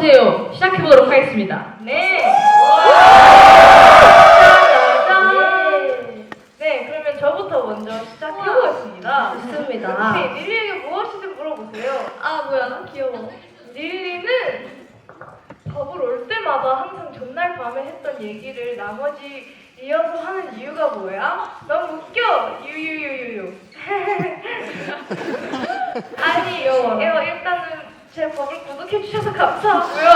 주세요. 시작해보도록 하겠습니다. 네. 네, 그러면 저부터 먼저 시작해보겠습니다. 좋습니다. 네, 릴리에게 무엇이든 물어보세요. 아 뭐야 귀여워. 릴리는 법을 올 때마다 항상 전날 밤에 했던 얘기를 나머지 이어서 하는 이유가 뭐야? 너무 웃겨! 유유유유유. 아니요. 일단은 제 법을 구독해주셔서 감사하고요.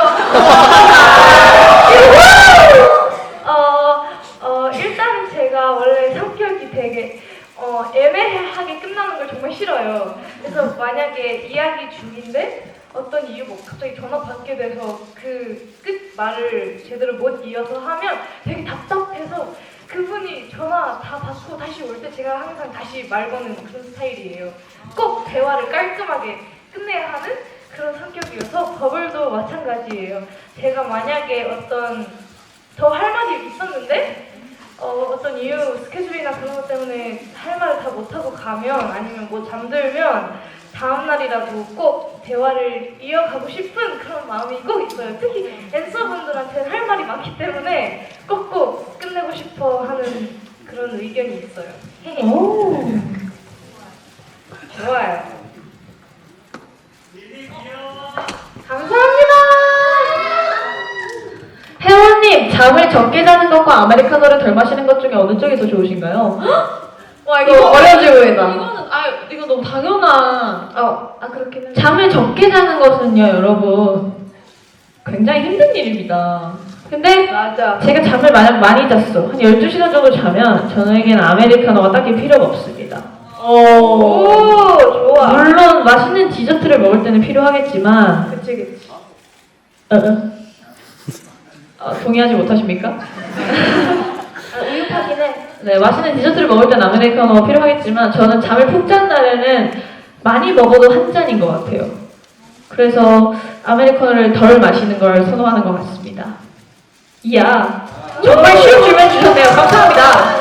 일단은 제가 원래 성격이 되게 애매하게 끝나는 걸 정말 싫어요. 그래서 만약에 이야기 중인데 어떤 이유 뭐 갑자기 전화 받게 돼서 그 끝 말을 제대로 못 이어서 하면 되게 답답해서 그분이 전화 다 받고 다시 올 때 제가 항상 다시 말 거는 그런 스타일이에요. 꼭 대화를 깔끔하게 끝내야 하는 그런 성격이어서 버블도 마찬가지예요. 제가 만약에 어떤 더 할 말이 있었는데 어떤 이유 스케줄이나 그런 것 때문에 할 말을 다 못하고 가면 아니면 뭐 잠들면 다음날이라도 꼭 대화를 이어가고 싶은 그런 마음이 꼭 있어요. 특히 앤서분들한테 할 말이 많기 때문에 꼭꼭 끝내고 싶어 하는 그런 의견이 있어요. 오. 좋아요. 감사합니다. 혜원님, 잠을 적게 자는 것과 아메리카노를 덜 마시는 것 중에 어느 쪽이 더 좋으신가요? 와 이거 어려지고이다. 이거는 이거 너무 당연한. 그렇긴 해. 잠을 적게 자는 것은요, 여러분, 굉장히 힘든 일입니다. 근데 맞아. 제가 잠을 만약 많이 잤어. 한 12시간 정도 자면 저에게는 아메리카노가 딱히 필요가 없습니다. 오, 좋아. 물론 맛있는 디저트를 먹을 때는 필요하겠지만 그치. 동의하지 못하십니까? 우유파긴 해. 네, 맛있는 디저트를 먹을 땐 아메리카노가 필요하겠지만 저는 잠을 푹 잔 날에는 많이 먹어도 한 잔인 것 같아요. 그래서 아메리카노를 덜 마시는 걸 선호하는 것 같습니다. 이야, 정말 쉬운 질문 주셨네요. 감사합니다.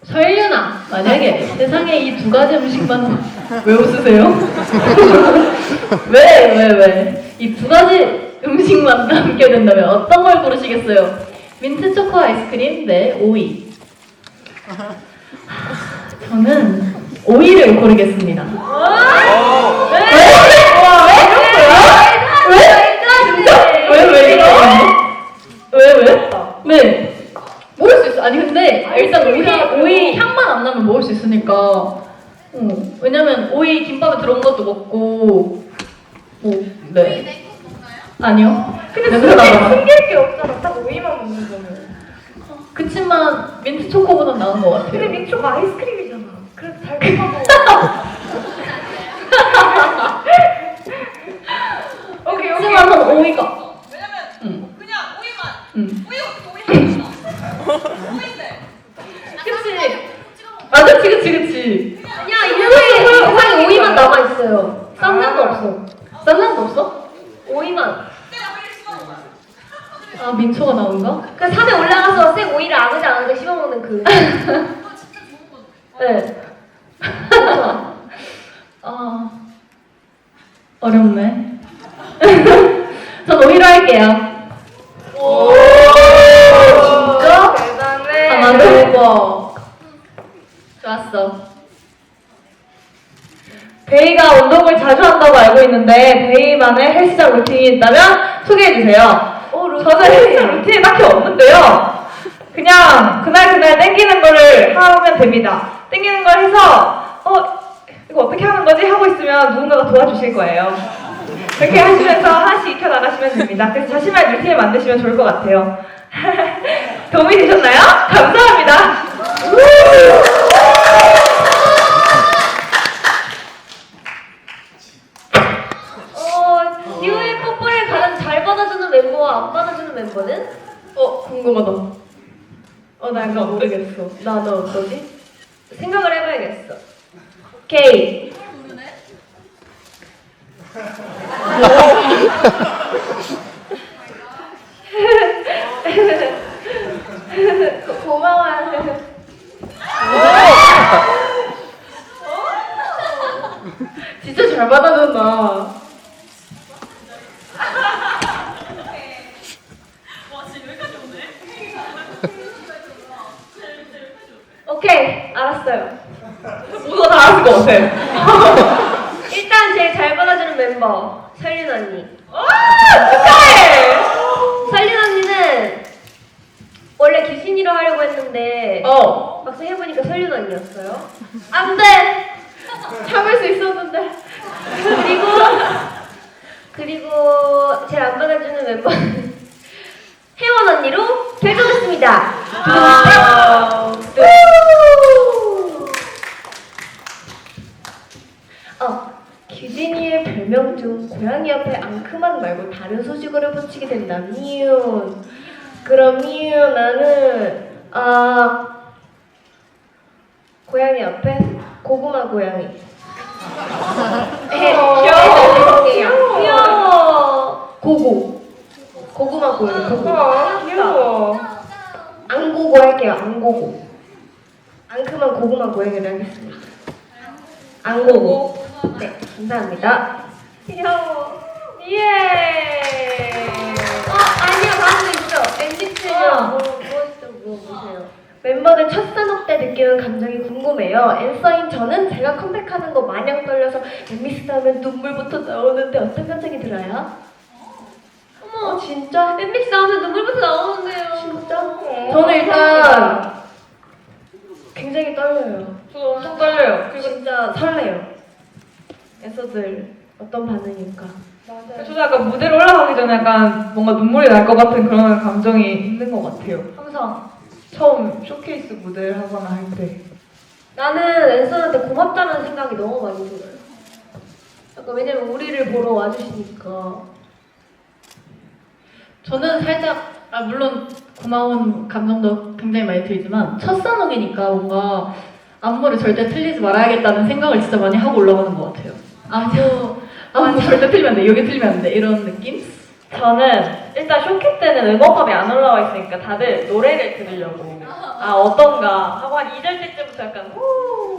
설윤아, 만약에 세상에 이 두 가지 음식만 왜 웃으세요? 왜? 이 두 가지 음식만 남게 된다면 어떤 걸 고르시겠어요? 민트 초코 아이스크림 대 오이. 저는 오이를 고르겠습니다. 왜? 네. 먹을 수 있어. 아니 근데 일단 오이 향만 안 나면 먹을 수 있으니까. 왜냐면 오이 김밥에 들어온 것도 먹고. 네. 아니요. 근데 냄새 나잖아. 숨길 게 없잖아. 딱 오이만 먹는 거면. 그치만 민트 초코보단 나은 것 같아요. 근데 민초가 아이스크림이잖아. 그래서 달콤하고. 오케이. 하지만 오이가. 왜냐면 그냥 오이만 오이가 오이인데 그치. 야 이 세상에 오이만 남아 있어요. 쌈장도 없어. 쌈장도 없어? 오이만. 아 민초가 나온가? 그 산에 올라가서 생 오이를 아그지 않은데 씹어 먹는 그. 네. 아 어렵네. 전 오이로 할게요. 오, 진짜? 대단해. 하나 더. 좋았어. 베이가 운동을 자주 한다고 알고 있는데 베이만의 헬스장 루틴이 있다면 소개해주세요. 저는 헬스장 루틴이 딱히 없는데요. 그냥 그날 땡기는 거를 하면 됩니다. 땡기는 걸 해서 이거 어떻게 하는 거지? 하고 있으면 누군가가 도와주실 거예요. 그렇게 하시면서 하나씩 익혀 나가시면 됩니다. 그래서 자신만의 루틴을 만드시면 좋을 것 같아요. 도움이 되셨나요? 감사합니다. 디오의 뽀뽀를 가장 잘 받아주는 멤버와 안 받아주는 멤버는? 궁금하다. 나 약간 모르겠어. 나 어떠지? 생각을 해봐야겠어. 오케이. 고마워요. 진짜 잘 받아줬나? 와 진짜 여기까지 오네. 오케이, 알았어요. 모두가 다 알았을 것 같아. 일단 제일 잘 받아주는 멤버 설린 언니. 축하해! 설린 언니는 원래 귀신이로 하려고 했는데 막상 해보니까 설린 언니였어요. 안 돼! 참을 수 있었는데. 그리고 제일 안 받아주는 멤버는 혜원 언니로 결정했습니다. 규진이의 별명 중 고양이 옆에 앙크만 말고 다른 소식으로 붙이게 된다면 그러면 나는 고양이 옆에 고구마 고양이. 귀여워. 고구마 고양이. 귀여워. 앙고고 할게요. 앙고고. 앙크만 고구마 고양이를 하겠습니다. 앙고고. 네, 감사합니다. 귀여워. 예. 아니요, 다음도 있어. MBTI랑 무엇이든 물어보세요. 멤버들 첫 산업 때 느끼는 감정이 궁금해요. 앤서인 저는 제가 컴백하는 거 마냥 떨려서 엠미스 하면 눈물부터 나오는데 어떤 감정이 들어요? 어머, 진짜? 엠미스 하면 눈물부터 나오는데요. 진짜? 저는 일단 굉장히 떨려요. 저도 엄청 떨려요. 그리고 진짜 설레요. 앤서들 어떤 반응일까? 저도 약간 무대로 올라가기 전에 약간 뭔가 눈물이 날 것 같은 그런 감정이 있는 것 같아요. 항상 처음 쇼케이스 무대를 하거나 할 때. 나는 앤서한테 고맙다는 생각이 너무 많이 들어요. 약간 왜냐면 우리를 보러 와주시니까. 저는 살짝 물론 고마운 감정도 굉장히 많이 들지만 첫 산옥이니까 뭔가 안무를 절대 틀리지 말아야겠다는 생각을 진짜 많이 하고 올라가는 것 같아요. 안무 절대 틀리면 안 돼, 여기 틀리면 안 돼, 이런 느낌? 저는 일단 쇼케 때는 응원법이 안 올라와 있으니까 다들 노래를 들으려고 어떤가 하고 한 2절 때쯤부터 약간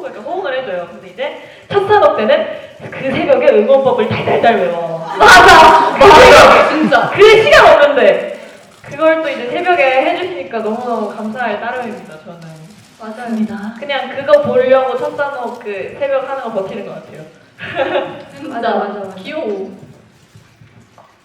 약간 호응을 해줘요. 근데 이제 첫 산업 때는 그 새벽에 응원법을 달달달 외워. 맞아! 진짜 그 시간 없는데 그걸 또 이제 새벽에 해주시니까 너무너무 감사할 따름입니다. 저는 맞아요. 그냥 그거 보려고 첫 산업 그 새벽 하는 거 버티는 것 같아요. 맞아. 귀여워.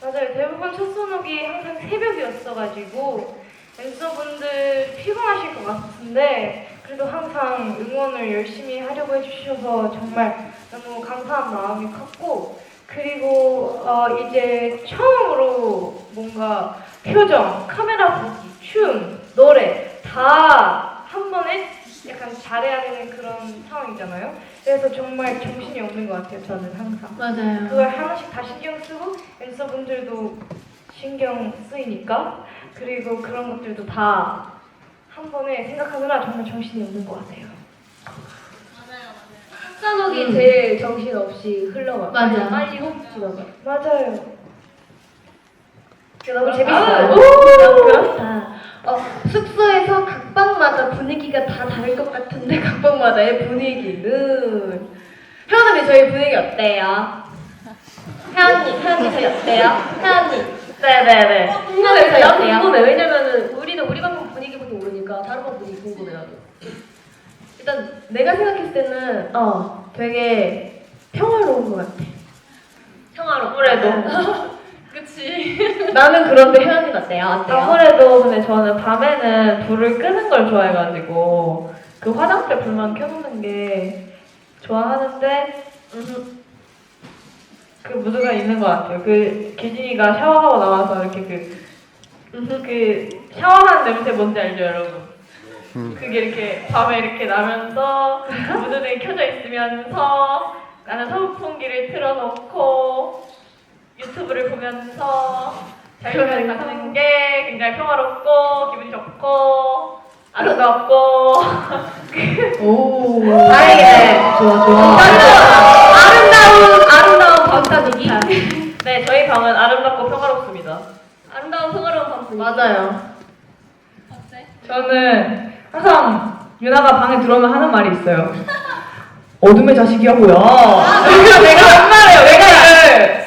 맞아요. 대부분 첫 소녹이 항상 새벽이었어가지고 댄서분들 피곤하실 것 같은데 그래도 항상 응원을 열심히 하려고 해주셔서 정말 너무 감사한 마음이 컸고 그리고 이제 처음으로 뭔가 표정, 카메라 보기, 춤, 노래 다 한 번에 약간 잘해야 되는 그런 상황이잖아요. 그래서 정말 정신이 없는 것 같아요. 저는 항상. 맞아요. 그걸 하나씩 다 신경 쓰고 댄서분들도 신경 쓰이니까 그리고 그런 것들도 다 한 번에 생각하느라 정말 정신이 없는 것 같아요. 산옥이 제일 정신없이 흘러가. 맞아. 빨리 훅 지나가. 맞아요. 너무 재밌어요. 너무 그렇다. 숙소에서 각방마다 분위기가 다 다를 것 같은데 각방마다의 분위기는 혜원님 저희 분위기 어때요? 혜원님 저희 어때요? 혜원님 네네네. 궁금해 저희 나도 어때요? 궁금해. 왜냐면은 우리는 우리 방송 분위기밖에 모르니까 다른 방 분위기 궁금해 나도. 일단 내가 생각했을 때는 되게 평화로운 것 같아. 아무래도. 그치. 나는 그런데 혜원님 어때요? 아무래도 근데 저는 밤에는 불을 끄는 걸 좋아해가지고 그 화장대 불만 켜놓는 게 좋아하는데 그 무드가 있는 것 같아요. 그 기진이가 샤워하고 나와서 이렇게 그 샤워하는 냄새 뭔지 알죠, 여러분? 그게 이렇게 밤에 이렇게 나면서 무드등이 켜져 있으면서 나는 선풍기를 틀어놓고 유튜브를 보면서 자유를 갖는 게 굉장히 평화롭고 기분이 좋고 아름답고 오. 다행이네. 좋아. 아름다운 밤사주기. 네, 저희 방은 아름답고 평화롭습니다. 아름다운 평화로운 밤사주기. 맞아요. 저는 항상 유나가 방에 들어오면 하는 말이 있어요. 어둠의 자식이야 뭐야. 내가 엄마를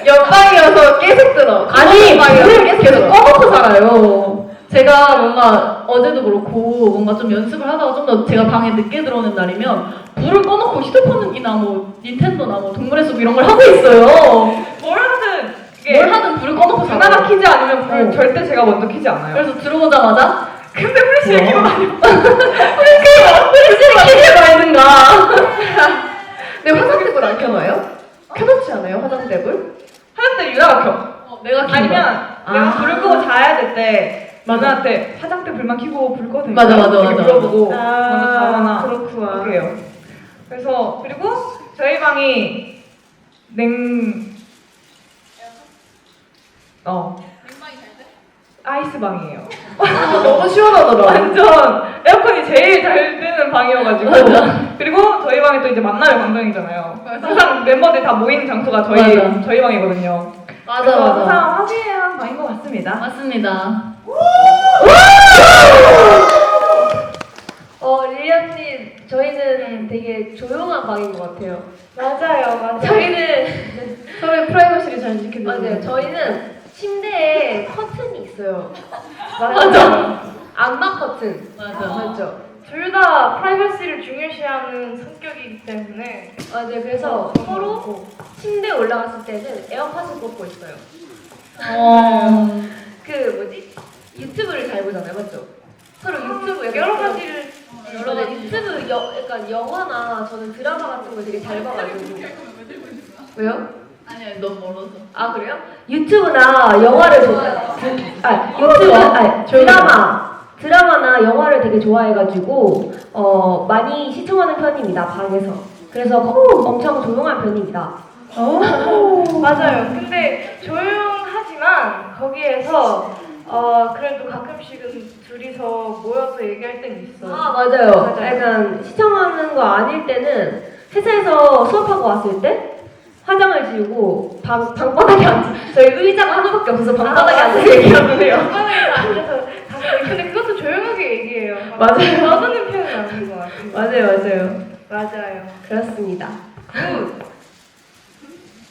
옆방이어서 계속 들어. 아니, 불을 계속 꺼놓고 살아요. 제가 뭔가 어제도 그렇고 뭔가 좀 연습을 하다가 좀 더 제가 방에 늦게 들어오는 날이면 불을 꺼놓고 휴대폰이나 뭐 닌텐도나 뭐 동물의 숲 이런 걸 하고 있어요. 뭘 하든 뭘 하든 불을 꺼놓고 하나가 살아요. 키지 않으면 불을 어. 절대 제가 먼저 키지 않아요. 그래서 들어오자마자 근데 플래시를 키고 다녀. 프리즈를 키고 있는가. 근데 화장대불 안 켜놔요? 켜놓지 않아요 화장대불? 화장대 유나가 켜. 내가 키는 아니면 내가 아. 불을 끄고 자야 될 때 맞아. 누나한테 화장대 불만 켜고 불 꺼도 맞아, 맞아, 이렇게 맞아. 물어보고 먼저 자거나 그렇구나. 그렇게 해요. 그래서 그리고 저희 방이 냉방이 잘 돼? 아이스 방이에요. 너무 시원하더라. 완전 에어컨이 제일 잘 되는 방이어가지고 그리고 저희 방이 또 이제 만남의 광장이잖아요. 항상 멤버들 다 모이는 장소가 맞아. 저희 방이거든요. 맞아 그래서 맞아. 항상 화기애애한 방인 것 같습니다. 맞습니다. 릴리언님 저희는 되게 조용한 방인 것 같아요. 맞아요. 저희는 서로의 프라이버시를 잘 지키는. 맞아요. 저희는 침대에 커튼이 있어요. 맞아. 안마 커튼. 맞아. 맞죠? 둘 다 프라이버시를 중요시하는 성격이기 때문에 맞아요. 그래서 서로 침대에 올라갔을 때는 에어팟을 꽂고 있어요. 그 뭐지? 유튜브를 잘 보잖아요, 맞죠? 서로 유튜브 약간 여러 그런- 가지를 여러 가지 유튜브 약간 영화나 저는 드라마 같은 걸 되게 잘 봐가지고. 왜요? 아니야 너무 멀어서. 아 그래요? 유튜브나 영화를 드라마나 영화를 되게 좋아해가지고 많이 시청하는 편입니다 방에서. 그래서 엄청 조용한 편입니다. 맞아요. 근데 조용하지만 거기에서 그래도 가끔씩은 둘이서 모여서 얘기할 때는 있어요. 아 맞아요. 약간 시청하는 거 아닐 때는 회사에서 수업하고 왔을 때 화장을 지우고 방바닥에 앉아. 저희 의자가 하나밖에 없어서 방바닥에 앉아서 얘기하면 돼요. 방바닥에 앉아서 근데 그것도 조용하게 얘기해요. 맞아요. 떠드는 편은 아닌 것 같아요. 맞아요. 맞아요. 그렇습니다.